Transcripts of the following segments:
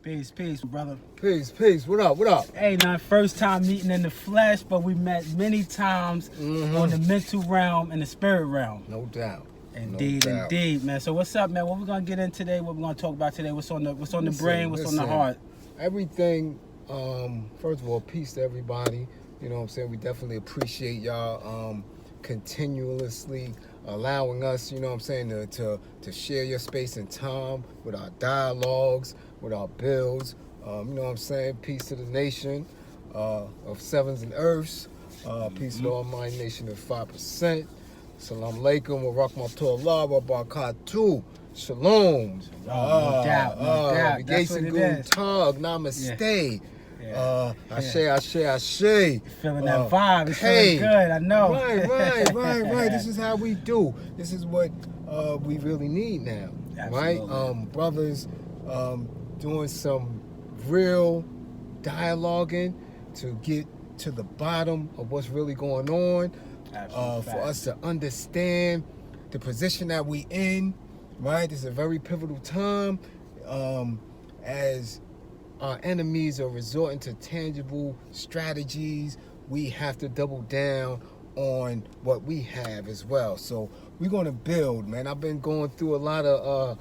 Peace, brother. Peace. What up? Hey, now first time meeting in the flesh, but we met many times on the mental realm and the spirit realm. No doubt. Indeed, man. So what's up, man? What we gonna get in today? What we gonna talk about today? What's on the brain? What's on the heart? Everything. First of all, peace to everybody. You know what I'm saying? We definitely appreciate y'all continuously allowing us, you know what I'm saying, to share your space and time with our dialogues, with our builds. You know what I'm saying? Peace to the nation of sevens and earths. Peace to the almighty nation of 5%. Salam alaikum wa rahmatullah wa barakatuh. Shalom. No doubt. That's what it is. Tag, namaste. Ashe. Feeling that vibe. It's feeling good, I know. Right. This is how we do. This is what we really need now. Absolutely. Right? Brothers doing some real dialoguing to get to the bottom of what's really going on. For us to understand the position that we in, right? This is a very pivotal time as our enemies are resorting to tangible strategies. We have to double down on what we have as well. So we're going to build, man. I've been going through a lot of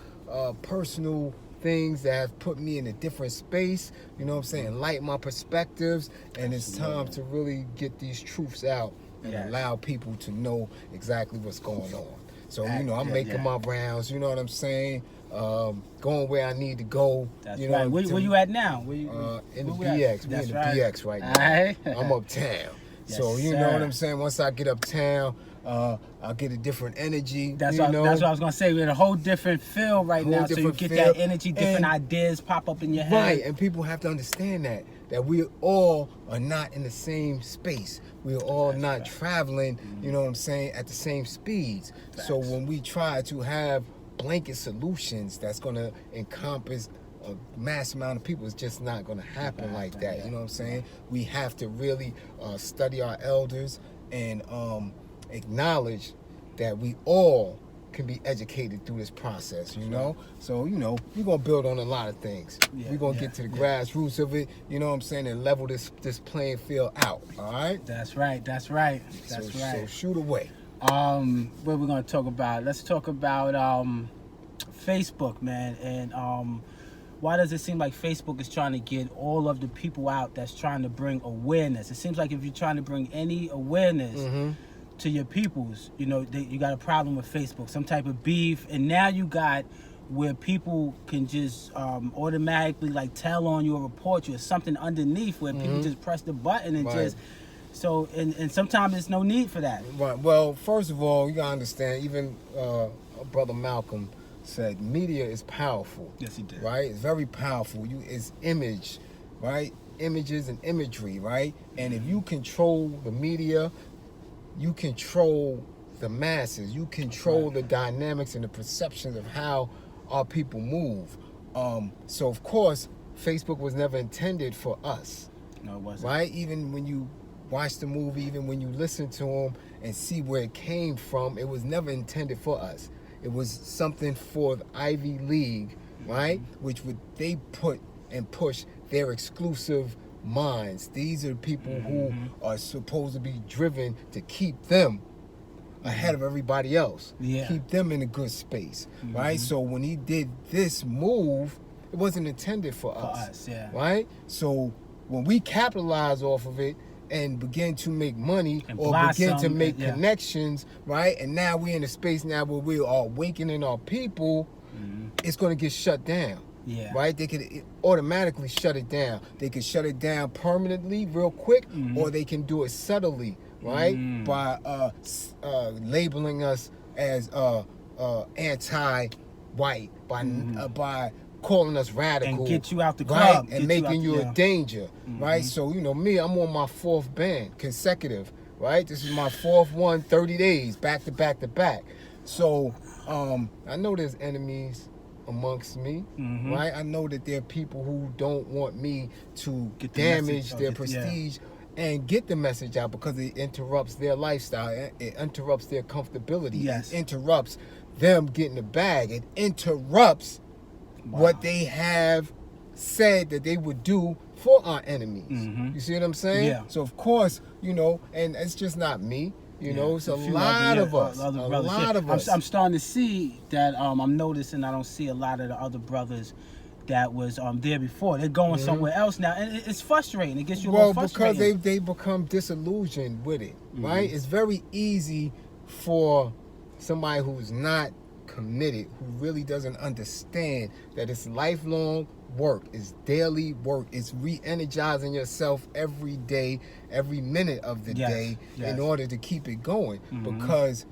personal things that have put me in a different space, you know what I'm saying, lighten my perspectives, and it's time to really get these truths out and allow people to know exactly what's going on. So, you know, I'm making my rounds, you know what I'm saying, going where I need to go. That's you know, right. Where you at now? In the BX. We're in the BX right now. Right. I'm uptown. So, you know what I'm saying, once I get uptown, I'll get a different energy. That's what I was going to say. We're in a whole different feel right now. So you get that energy, different ideas pop up in your head. Right, and people have to understand that we all are not in the same space. We're all not traveling, you know what I'm saying, at the same speeds. So when we try to have blanket solutions that's going to encompass a mass amount of people, it's just not going to happen like that. You know what I'm saying? We have to really study our elders and acknowledge that we all can be educated through this process, you know? So, you know, we're going to build on a lot of things. We're going to get to the grassroots of it, you know what I'm saying, and level this playing field out, all right? That's right. So shoot away. What we're going to talk about? Let's talk about Facebook, man, and why does it seem like Facebook is trying to get all of the people out that's trying to bring awareness? It seems like if you're trying to bring any awareness to your peoples, you know, you got a problem with Facebook, some type of beef, and now you got where people can just automatically like tell on you or report you, or something underneath where people just press the button and just so and sometimes there's no need for that. Right. Well, first of all, you gotta understand, even Brother Malcolm said media is powerful. Yes, he did. Right? It's very powerful. It's image, right? Images and imagery, right? And if you control the media, you control the masses. You control the dynamics and the perceptions of how our people move. So, of course, Facebook was never intended for us. No, it wasn't. Right? Even when you watch the movie, even when you listen to them and see where it came from, it was never intended for us. It was something for the Ivy League, right? Which they put and push their exclusive minds. These are people who are supposed to be driven to keep them ahead of everybody else. Keep them in a good space, right? So when he did this move, it wasn't intended for us, right? So when we capitalize off of it and begin to make money and or begin to make connections, right? And now we're in a space now where we are awakening our people, it's going to get shut down. Right? They could automatically shut it down. They could shut it down permanently real quick, or they can do it subtly, right? By labeling us as anti-white, by calling us radical. And get you out the club. Right? And making you a danger, right? So, you know, me, I'm on my 4th band, consecutive, right? This is my 4th one, 30 days, back to back. So, I know there's enemies amongst me, right? I know that there are people who don't want me to damage their prestige and get the message out because it interrupts their lifestyle. It interrupts their comfortability. It interrupts them getting the bag. It interrupts what they have said that they would do for our enemies. You see what I'm saying? Yeah. So of course, you know, and it's just not me. You know, it's a lot of us. A lot of us. I'm starting to see that. I'm noticing I don't see a lot of the other brothers that was there before. They're going somewhere else now, and it's frustrating. It gets you a little frustrated. Because they become disillusioned with it, right? It's very easy for somebody who's not committed, who really doesn't understand that it's lifelong work, it's daily work, it's re-energizing yourself every day, every minute of the day in order to keep it going. Because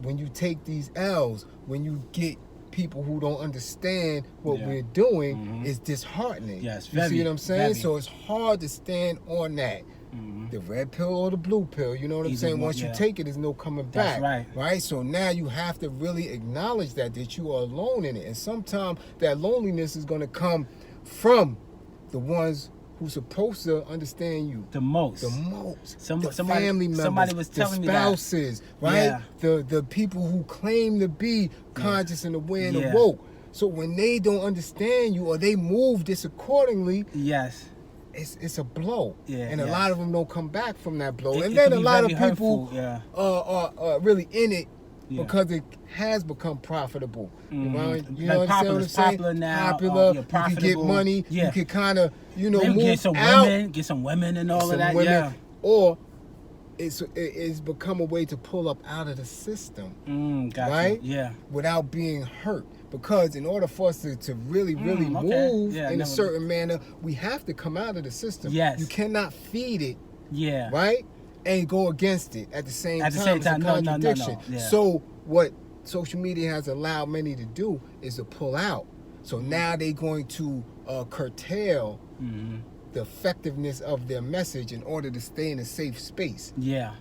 when you take these L's, when you get people who don't understand what we're doing, it's disheartening. Yes, you see what I'm saying? So it's hard to stand on that. The red pill or the blue pill, you know what I'm saying? Once you take it, there's no coming back. That's right? So now you have to really acknowledge that you are alone in it. And sometimes that loneliness is going to come from the ones who's supposed to understand you the most. The family members, somebody was telling the spouses, me that. right? The people who claim to be conscious and aware and awoke. So when they don't understand you or they move disaccordingly, it's a blow. And a lot of them don't come back from that blow. And then a lot of people are really in it because it has become profitable. You know what I'm saying? Popular now. Popular. You can get money. You can kind of, you know, maybe move get some women and all of that. Or it's become a way to pull up out of the system, right? Without being hurt. Because in order for us to really move in a certain manner, we have to come out of the system. You cannot feed it, right? And go against it at the same time. It's a contradiction. No. So what social media has allowed many to do is to pull out. So now they're going to curtail the effectiveness of their message in order to stay in a safe space.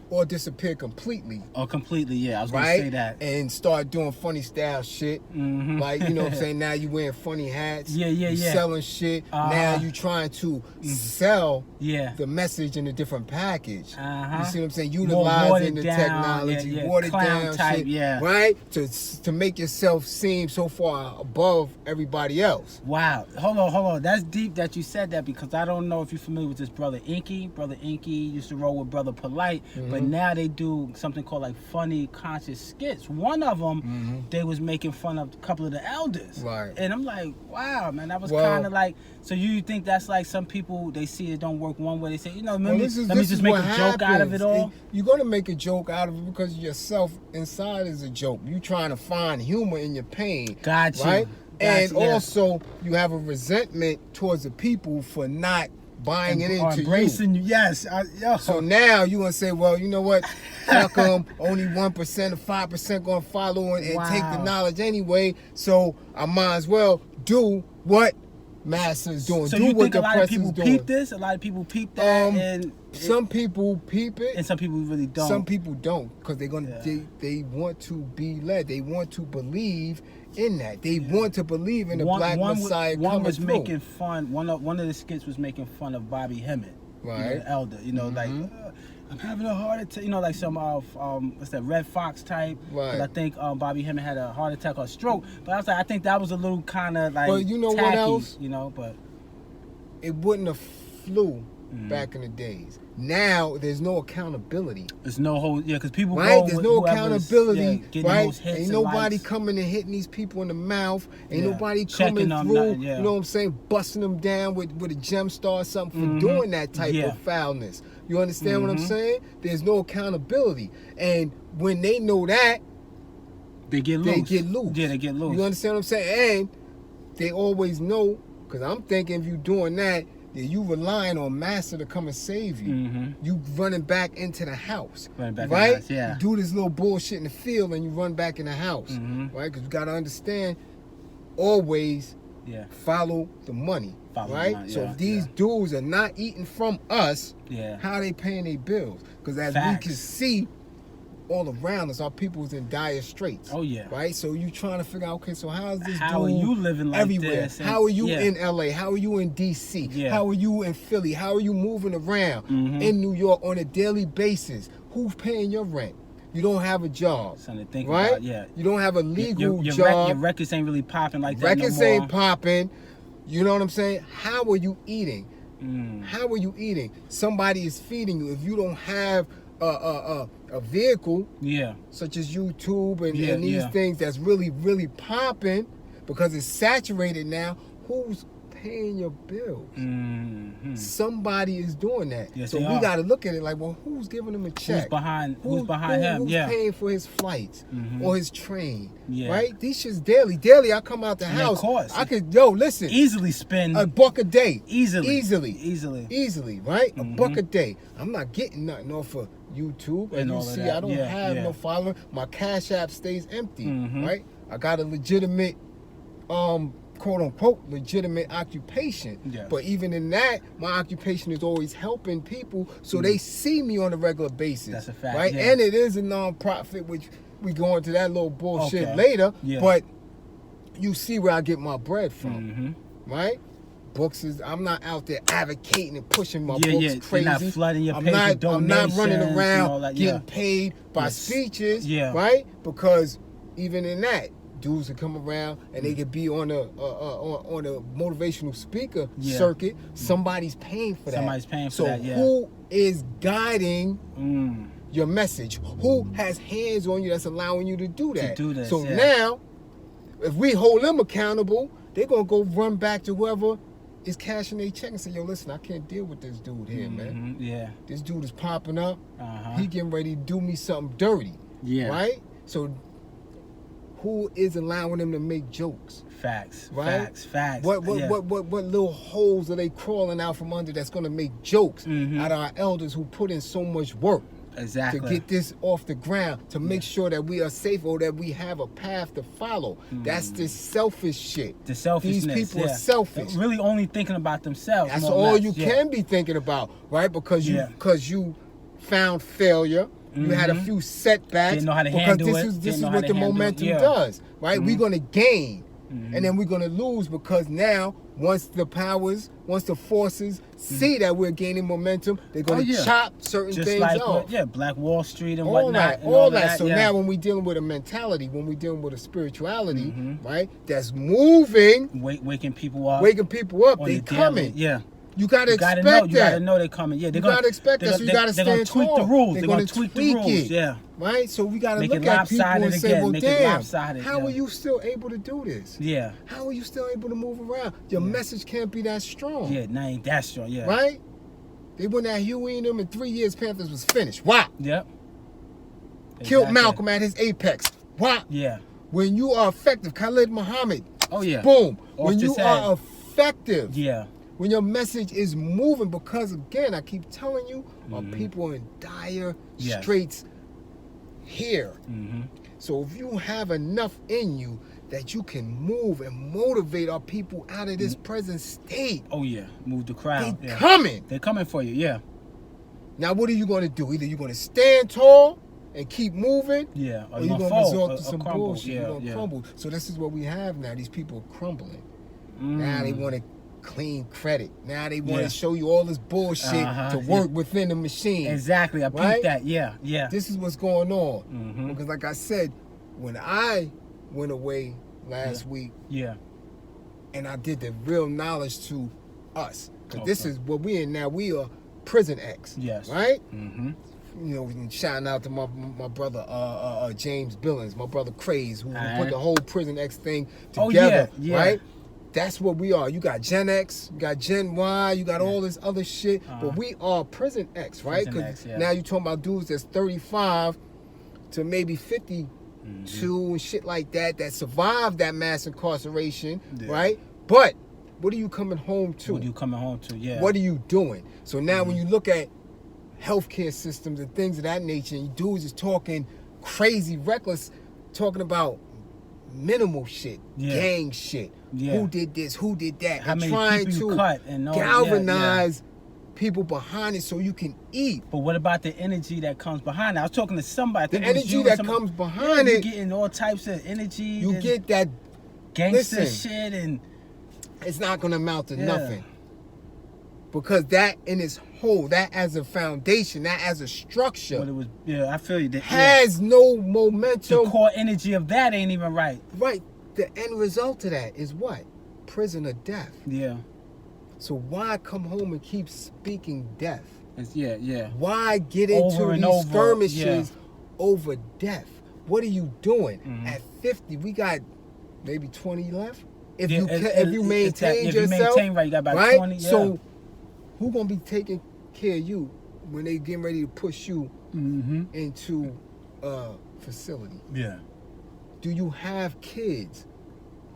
Or disappear completely. I was going to say that. And start doing funny style shit. Like, you know what I'm saying? Now you wearing funny hats. You selling shit. Now you trying to sell the message in a different package. You see what I'm saying? Utilizing the technology, watered down type, shit. Right? To make yourself seem so far above everybody else. Wow. Hold on. That's deep that you said that, because I don't know if you're familiar with this brother Inky. Brother Inky used to roll with Brother Polite, but now they do something called like funny conscious skits. One of them, they was making fun of a couple of the elders, and I'm like, wow, man, that was kind of like. So you think that's like some people, they see it don't work one way, they say, you know, let me just make a joke out of it all. You're gonna make a joke out of it because yourself inside is a joke. You trying to find humor in your pain. Gotcha. Right? And also, you have a resentment towards the people for not buying it into embracing you. So now you gonna say, well, you know what? Fuck them. Only 1% or 5% gonna follow and take the knowledge anyway. So I might as well do what Master's doing. So do you what think a lot of people peep this? A lot of people peep that, and some people peep it, and some people really don't. Some people don't, because they're gonna they want to be led. They want to believe in that. They want to believe in the Black Messiah coming through. Making fun. One of the skits was making fun of Bobby Hemmett, the elder. You know, like I'm having a heart attack. You know, like some what's that, Red Fox type. I think Bobby Hemmett had a heart attack or stroke. But I was like, I think that was a little kind of like. But you know tacky, what else? You know, but it wouldn't have flew back in the days. Now there's no accountability. There's no whole because people there's no accountability, right? Ain't nobody coming and hitting these people in the mouth. Ain't nobody coming them, through. You know what I'm saying? Busting them down with a gem star or something for doing that type of foulness. You understand what I'm saying? There's no accountability, and when they know that, they get loose. Yeah, they get loose. You understand what I'm saying? And they always know, because I'm thinking if you doing that, you relying on Master to come and save you. You running back into the house, right? You do this little bullshit in the field and you run back in the house, right? Because you got to understand, always follow the money, right? So if these dudes are not eating from us, how are they paying their bills? Because as we can see, all around us, our people's in dire straits. Right? So you trying to figure out, okay, so how is this how dude are you living like everywhere? This? How are you in LA? How are you in DC? How are you in Philly? How are you moving around in New York on a daily basis? Who's paying your rent? You don't have a job, something to think right? about, You don't have a legal your job. Your records ain't really popping like that Records no more. ain't popping. You know what I'm saying? How are you eating? How are you eating? Somebody is feeding you. If you don't have a vehicle, such as YouTube and these things that's really, really popping because it's saturated now, who's paying your bills? Somebody is doing that. Yes, so we got to look at it like, well, who's giving him a check? Who's behind him? Who's paying for his flights or his train? Yeah. Right? These shit's daily. Daily, I come out the house. Of course. I could, listen. Easily spend $1 a day. Easily. Right? $1 a day. I'm not getting nothing off of YouTube. And you see, I don't have no following. My Cash App stays empty. Right? I got a legitimate quote unquote legitimate occupation, but even in that, my occupation is always helping people, so they see me on a regular basis. That's a fact, right? And it is a non-profit, which we go into that little bullshit later. But you see where I get my bread from, right? Books is, I'm not out there advocating and pushing my books crazy. You're not flooding your page with donations. I'm not running around getting paid by speeches, right? Because even in that, dudes that come around and they could be on a motivational speaker circuit. Somebody's paying for that. Somebody's paying for that. So who is guiding your message? Who has hands on you that's allowing you to do that? To do this, so now, if we hold them accountable, they're gonna go run back to whoever is cashing their check and say, "Yo, listen, I can't deal with this dude here, man. This dude is popping up. He getting ready to do me something dirty. Right? So." Who is allowing them to make jokes? Facts. Right? Facts. What little holes are they crawling out from under that's gonna make jokes out of our elders who put in so much work to get this off the ground, to make sure that we are safe or that we have a path to follow. That's the selfish shit. The selfishness. These people are selfish. They're really only thinking about themselves. That's all you can be thinking about, right? Because you found failure. You had a few setbacks. Didn't know how to because handle this is what the momentum does, right? We're gonna gain, and then we're gonna lose because now once the forces see that we're gaining momentum, they're gonna chop certain just things like off. Black Wall Street and all whatnot. All that. So now when we're dealing with a mentality, when we're dealing with a spirituality, right, that's moving, waking people up, they coming. You gotta expect that. You gotta know they're coming. You gotta expect that. So you gotta stand tall. They're gonna tweak the rules. They're gonna tweak the rules. Right? So we gotta look at people and say, well, damn, how are you still able to do this? How are you still able to move around? Your message can't be that strong. Not ain't that strong. Right? They went at Huey and them in 3 years. Panthers was finished. Wow. Killed Malcolm at his apex. Wow. When you are effective, Khalid Muhammad. Boom. When you are effective. When your message is moving, because again, I keep telling you, our people are in dire straits here. So if you have enough in you that you can move and motivate our people out of this present state. Move the crowd. They're coming. They're coming for you, Now what are you going to do? Either you're going to stand tall and keep moving, or you're going to resort to some crumble. bullshit. You're going to crumble. So this is what we have now. These people are crumbling. Now they want to clean credit. Now they want to show you all this bullshit to work within the machine. Exactly. I peeped that. This is what's going on. Because like I said, when I went away last week, and I did the real knowledge to us. Because this is what we in now. We are prison X. Right? You know, shouting out to my brother James Billings, my brother Craze, who put the whole prison X thing together. Right? That's what we are. You got Gen X, you got Gen Y, you got all this other shit. But we are prison X, right? Because now you're talking about dudes that's 35 to maybe 52 and shit like that survived that mass incarceration, right? But what are you coming home to? What are you doing? So now when you look at healthcare systems and things of that nature, and dudes is talking crazy, reckless, talking about minimal shit, gang shit. Who did this? Who did that? How and many trying people to you cut and all, galvanize people behind it so you can eat. But what about the energy that comes behind it? I was talking to somebody. The energy that comes behind it. You're getting all types of energy. You get that gangster shit, and it's not going to amount to nothing. Because that in its whole, that as a foundation, that as a structure, but it was, I feel you. Has no momentum. The core energy of that ain't even right. Right. The end result of that is what? prison of death. Yeah. So why come home and keep speaking death? Yeah. Why get into Over and these over, skirmishes over death? What are you doing? Mm-hmm. At 50, we got maybe 20 left. If Yeah, you if you maintain if yourself, you maintain right, you got about right? 20. Yeah. So who gonna be taking care of you when they getting ready to push you Mm-hmm. into a facility? Yeah. Do you have kids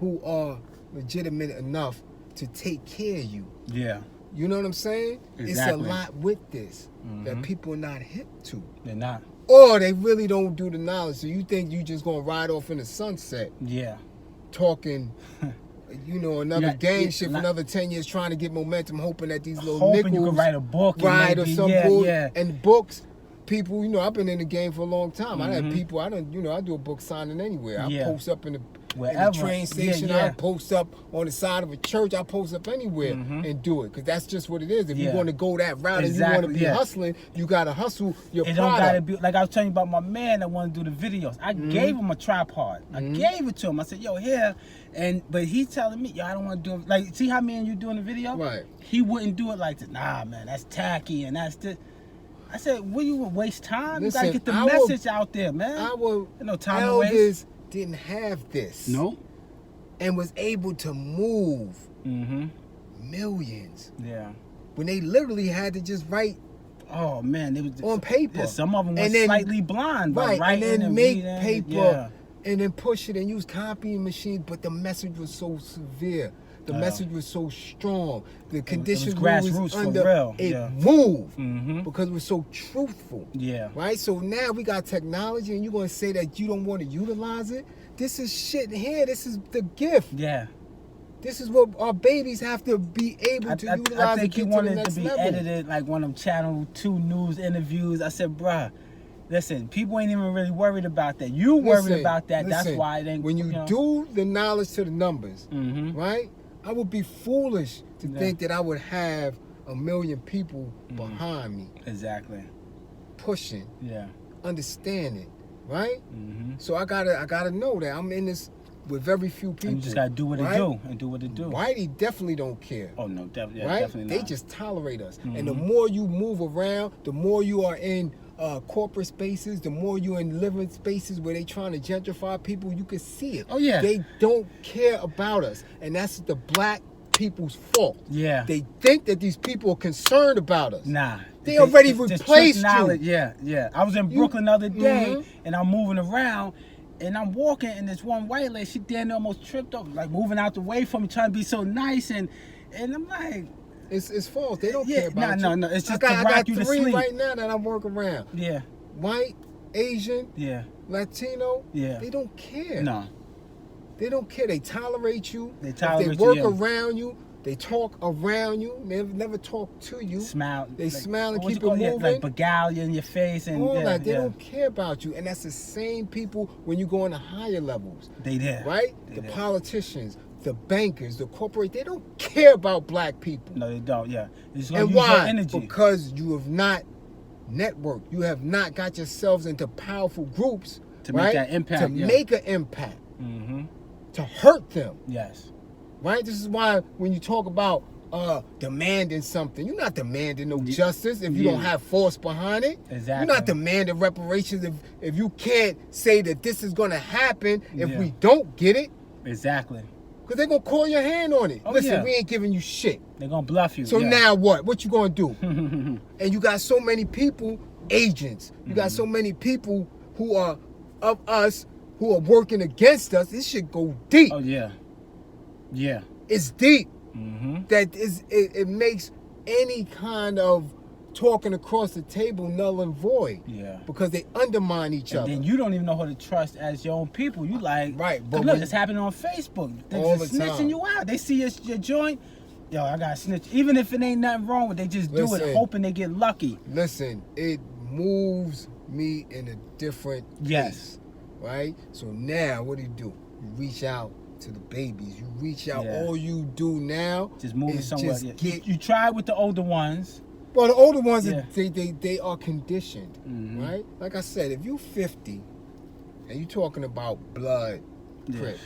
who are legitimate enough to take care of you? Yeah. You know what I'm saying? Exactly. It's a lot with this that Mhm. people are not hip to. They're not. Or they really don't do the knowledge. So you think you just gonna ride off in the sunset Yeah. talking, another Yeah, gang yeah, shit for like- another 10 years trying to get momentum, hoping that these little Hoping nickels you could write a book. ride and or maybe, some yeah, bull. yeah. And books, people, I've been in the game for a long time. I Mhm. had people, I do a book signing anywhere. I Yeah. post up in the Wherever. train station. Yeah. I post up on the side of a church. I post up anywhere and do it because that's just what it is. If you Yeah. want to go that route and you Exactly, want to be yeah. hustling, you got to hustle your It don't product. gotta be like I was telling you about my man that wanted to do the videos. I gave him a tripod. I gave it to him. I said, "Yo, here," but he telling me, "Yo, I don't want to do it." Like, see how me and you doing the video? Right. He wouldn't do it like this. Nah, man, that's tacky and that's this. I said, "What you would waste time? Listen, you gotta get the our- message out there, man." Our Ain't no time to waste. elders didn't have this. No. And was able to move Mm-hmm. millions Yeah. when they literally had to just write Oh man, they was on paper. Yeah, some of them were And then- slightly blind, by right, writing and then make reading, paper Yeah. and then push it and use copying machines, but the message was so severe. The Yeah. message was so strong. The it was conditions we grassroots was for under, real, it yeah. moved Mm-hmm. because it was so truthful. Yeah. Right? So now we got technology and you're going to say that you don't want to utilize it? This is shit here. This is the gift. Yeah. This is what our babies have to be able to utilize I and think he get to the wanted next to be level. edited like one of them Channel 2 news interviews. I said, bruh, listen, people ain't even really worried about that. You worried Listen, about that. That's listen, why it ain't. when you know. do the knowledge to the numbers, Mhm. right? I would be foolish to Yeah. think that I would have 1 million people Mhm. behind me, Exactly. pushing, Yeah. understanding, right? Mm-hmm. So I gotta know that I'm in this with very few people. And you just gotta do what right? it do and do what it do. Whitey definitely don't care. Oh no, definitely, right? definitely They not. just tolerate us. And the Mhm. more you move around, the more you are in corporate spaces, the more you're in living spaces where they trying to gentrify people, you can see it. Oh, yeah. They don't care about us. And that's the black people's fault. Yeah. They think that these people are concerned about us. Nah. They already just trick replaced you. knowledge. Yeah. I was in You- Brooklyn the other day, Mhm. and I'm moving around, and I'm walking, and this one white lady, she damn near almost tripped over, like moving out the way from me, trying to be so nice, and I'm like, It's false. They don't Yeah, care about no, you. no, it's just I to rock got you to 3 sleep. right now that I'm working around. yeah, White, Asian, yeah, Latino. Yeah. They don't care. no, They don't care. They tolerate you. They If tolerate they work you, yeah. around you. They talk around you. They never talk to you. smile. They smile and what keep you call it Yeah, like moving. beguile in your face, and All yeah, that. They yeah. don't care about you. And that's the same people when you go into higher levels. They there, Right? They The there. politicians, the bankers, the corporate, they don't care about black people. No, they don't. Yeah, They're just gonna And use your why? energy. Because you have not networked. You have not got yourselves into powerful groups To make right? that impact, To yeah. make an impact. Mm-hmm. To hurt them. Yes. Right? This is why when you talk about demanding something, you're not demanding no justice if you Yeah. don't have force behind it. Exactly. You're not demanding reparations if you can't say that this is going to happen if Yeah. we don't get it. Exactly. Because they're going to call your hand on it. Oh, Listen, yeah. we ain't giving you shit. They're gonna bluff you. So yeah. now what? What you going to do? And you got so many people, agents. You got so many people who are of us who are working against us. This should go deep. Oh yeah. Yeah. It's deep. Mm-hmm. That is it makes any kind of talking across the table null and void. Yeah. Because they undermine each And other. then you don't even know who to trust as your own people. You like, Right, but But look, when- it's happening on Facebook. They're All just the snitching time. you out. They see your joint. Yo, I got snitch. Even if it ain't nothing wrong with, they just do Listen. it, hoping they get lucky. Listen, it moves me in a different Yes. place, right? So now what do? You reach out to the babies. You reach out. Yeah. All you do now Just moving is somewhere. just Yeah. get. You try with the older ones. Well, the older ones, Yeah. they are conditioned, Mhm. right? Like I said, if you 50 and you talking about blood, Yeah. Crip,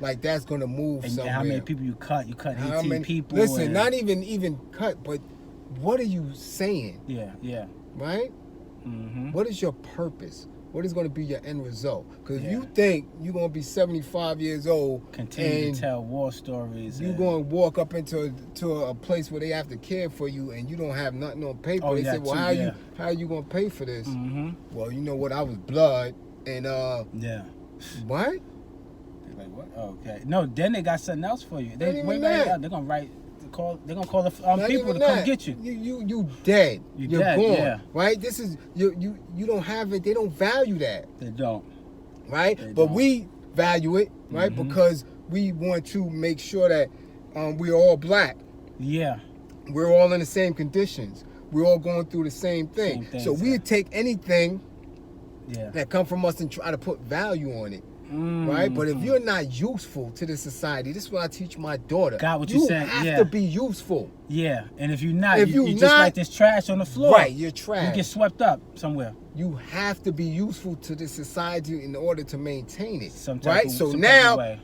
like that's gonna move And somewhere. how many people you cut? You cut 18 How many people. Listen, and, not even cut, but what are you saying? Yeah. Right? Mm-hmm. What is your purpose? What is going to be your end result? Because if Yeah. you think you're going to be 75 years old, Continue and to tell war stories. you're going to walk up into a place where they have to care for you, and you don't have nothing on paper. Oh, They yeah, say, "Well, too, how are you going to pay for this?" Mm-hmm. Well, you know what? I was blood, and Yeah. what? They're like, what? Okay. No, then they got something else for you. Not They even wait, that. they're gonna write. They're gonna call the Not people even to that. come get you. You dead. You're dead, gone. yeah. Right? This is you don't have it. They don't value that. They don't. Right? They But don't. we value it, right? Mhm. Because we want to make sure that we're all black. Yeah. We're all in the same conditions. We're all going through the same thing. Same thing, So we yeah. take anything Yeah. that come from us and try to put value on it. Right? But if you're not useful to the society, this is what I teach my daughter. Got what you're saying, You have yeah. to be useful. Yeah. And if you're not, If you you're just not- like this trash on the floor. Right, you're trash. You get swept up somewhere. You have to be useful to the society in order to maintain it. Some type Right? of, So some type now, of way.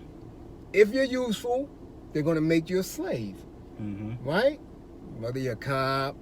if you're useful, they're going to make you a slave. Mm-hmm. Right? Whether you're a cop,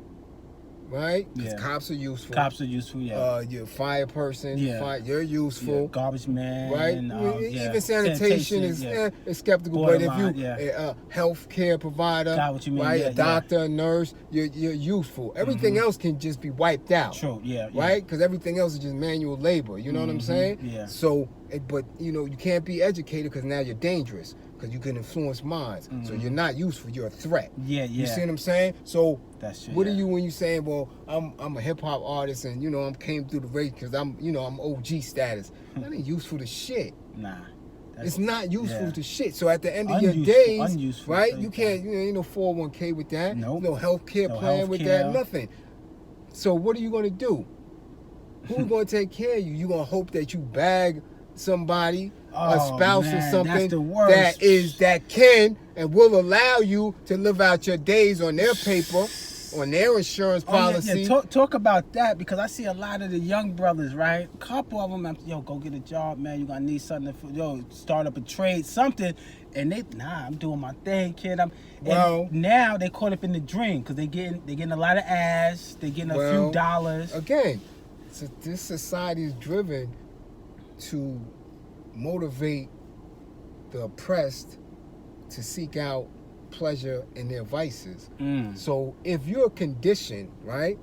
right? Because Yeah. cops are useful. Cops are useful. Yeah. You're a fire person. Yeah. You're useful. Yeah. Garbage man. Right? Yeah. Even sanitation is yeah. is skeptical. But if you Borderline, yeah. a health care provider, Got what you mean, right? yeah, A doctor, a nurse, you're useful. Everything else can just be wiped out. True. Yeah. Yeah. Right? Because everything else is just manual labor. You know what I'm saying? Yeah. So, but you can't be educated because now you're dangerous because you can influence minds. So you're not useful. You're a threat. Yeah. You see what I'm saying? So, That's true. what yeah. are you when you saying, well, I'm a hip hop artist and I came through the race because I'm OG status. That ain't useful to shit. Nah. It's not useful yeah. to shit. So at the end of Unuseful, your days, unuseful, right? so You can't, ain't no 401k with that. Nope. No health care No plan with that. healthcare. Nothing. So what are you gonna do? Who's gonna take care of you? You gonna hope that you bag somebody, a Oh, spouse man, or that's something the worst. that can and will allow you to live out your days on their paper, on their insurance policy. Oh, yeah. Talk about that because I see a lot of the young brothers, right? A couple of them, go get a job, man. You're gonna need something. Start up a trade, something. And I'm doing my thing, kid. Well, now they caught up in the dream because they getting a lot of ass. They getting a few dollars. Again, so this society is driven to motivate the oppressed to seek out pleasure in their vices. So if you're conditioned, right,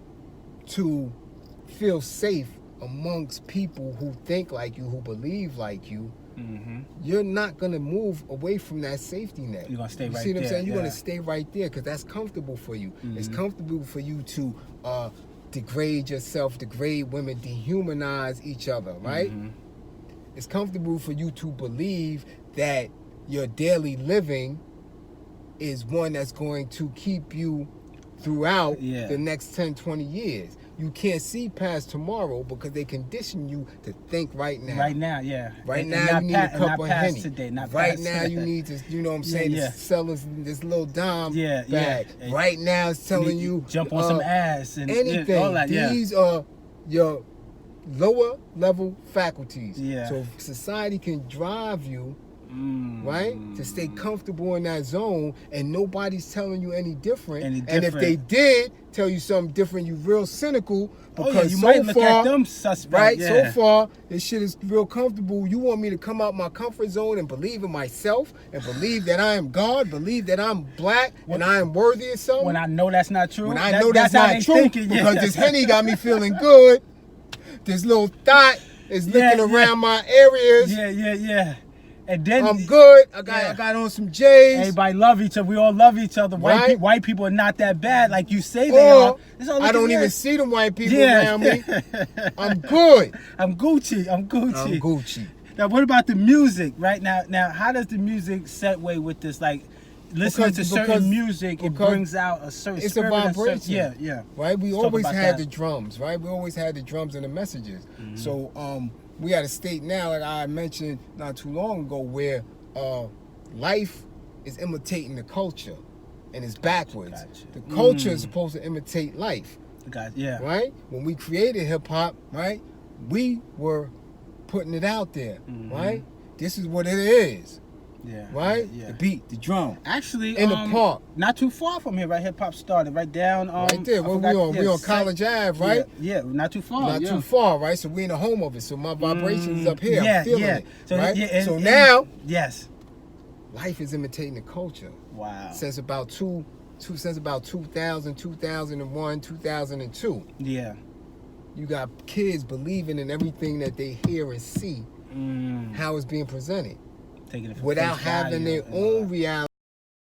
to feel safe amongst people who think like you, who believe like you, you're not gonna move away from that safety net. You're gonna stay you right see what I'm there, saying? You're yeah. gonna stay right there because that's comfortable for you. It's comfortable for you to degrade yourself, degrade women, dehumanize each other, right? It's comfortable for you to believe that your daily living is one that's going to keep you throughout the next 10, 20 years. You can't see past tomorrow because they condition you to think right now. Right now, yeah. Right And now not you need a cup of Henny. Today, not right past now today. you need to, you know what I'm saying, Yeah. to sell this little dime Yeah, bag. yeah. Right now it's telling you jump on some ass and anything. all that. Yeah. These are your lower level faculties. Yeah. So if society can drive you, right, to stay comfortable in that zone, and nobody's telling you any different. And if they did tell you something different, you real cynical because you so might look far, at them suspect, right? yeah. So far, this shit is real comfortable. You want me to come out my comfort zone and believe in myself and believe that I am God, believe that I'm black and I am worthy of something. When I know that's not true. When I know that's how not they true, thinking, because this Henny got me feeling good. This little thought is licking around my areas. Yeah. And then I'm good. I got on some J's. Everybody love each other. We all love each other. Right? White people are not that bad, like you say they are. I don't even see them white people Yeah. around me. I'm good. I'm Gucci. I'm Gucci. Now, what about the music? Right now, how does the music segue with this? Like, listening to certain music, it brings out a certain it's spirit. a vibration. Yeah. Right? We Let's always talk about had that. the drums, right? We always had the drums and the messages. So we at a state now, like I mentioned not too long ago, where life is imitating the culture and it's backwards. Gotcha. The culture is supposed to imitate life. Yeah. Right? When we created hip hop, right, we were putting it out there, right? This is what it is. Yeah. right? Yeah. The beat, the drum. Actually, In the park. not too far from here, right? Hip hop started right down. Right there. I Where forgot- we on College Ave, right? Yeah, not too far. Not too far, right? So we in the home of it. So my vibrations up here. Yeah, I'm feeling yeah. it. So, right? yeah, and- so and- now yes. life is imitating the culture. Wow. Since about 2000, 2001, 2002. Yeah. You got kids believing in everything that they hear and see, how it's being presented, Taking it for without face having value their and, own reality.